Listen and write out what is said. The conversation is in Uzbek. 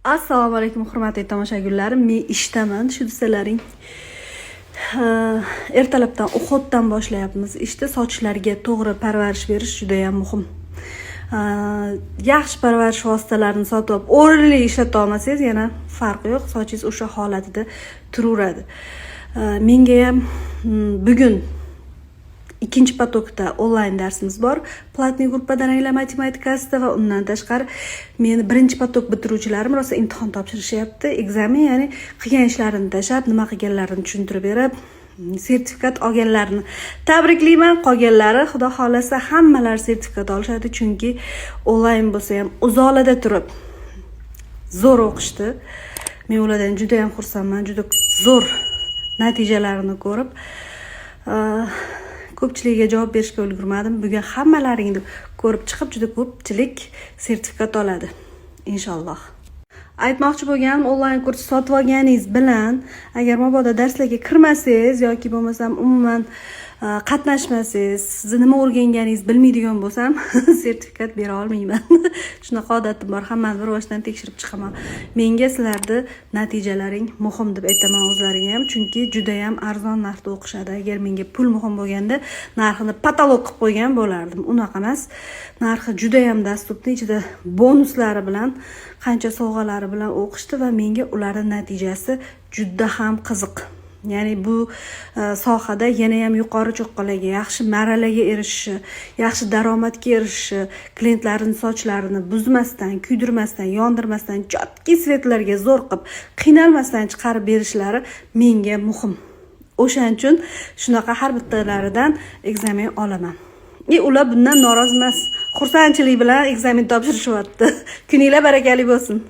Assalomu alaykum hurmatli tomoshabinlarim. Men ishdaman. Shu desalaring. Ertalabdan uxotdan boshlayapmiz. Ishda sochlarga to'g'ri parvarish berish juda ham muhim. Yaxshi parvarish vositalarini sotib olib, o'rinli ishlata olmasangiz, yana farqi yo'q. Sochingiz o'sha holatida turaveradi. Menga ham bugun ikkinchi potokda onlayn darsimiz bor. Platniy gruppadan ranglar matematikasida va undan tashqari meni birinchi potok bitiruvchilarim rosa imtihon topshirishyapti. Ekzamen, ya'ni qilgan ishlarini tashlab, nima qilganlarini tushuntirib berib, sertifikat olganlarni tabriklayman. Qolganlari xudo xolasa hammalari sertifikat olishadi, chunki onlayn bo'lsa ham uzoqlarda turib zo'r o'qishdi. Men ulardan juda ham xursandman, juda zo'r natijalarini ko'rib. Ko'pchiligiga javob berishga ulgurmadim. Bugun hammalaringni ko'rib chiqib, juda ko'pchilik sertifikat oladi inshaalloh. Aytmoqchi bo'lganim, onlayn kurs sotib olganingiz bilan agar mabodo darslarga kirmasangiz yoki bo'lmasam umuman qatnashmasangiz, sizni nima o'rganganingiz bilmaydigan bo'lsam, sertifikat bera olmayman. Shunaqa odatim bor, hammani bir boshdan tekshirib chiqaman. Menga sizlarning natijalaring muhim deb aytaman o'zlariga ham, chunki juda ham arzon narxda o'qishadi. Agar menga pul muhim bo'lganda, narxini patolog qilib qo'ygan bo'lardim. Unaqa emas. Narxi juda ham dostupni, ichida bonuslari bilan, qancha sovg'alari bilan o'qishdi va menga ularning natijasi juda ham qiziq. Ya'ni bu sohada yana ham yuqori cho'qqalarga, yaxshi marralarga erishishi, yaxshi daromadga erishishi, klientlarning sochlarini buzmasdan, kuydirmasdan, yondirmasdan, jotki svetlarga zo'r qilib, qiynalmasdan chiqarib berishlari menga muhim. O'shaning uchun shunaqa har bittalaridan ekzamen olaman. Ular bundan norozi emas. Xursandchilik bilan ekzamen topshirishyapti. Kuninglar barakali bo'lsin.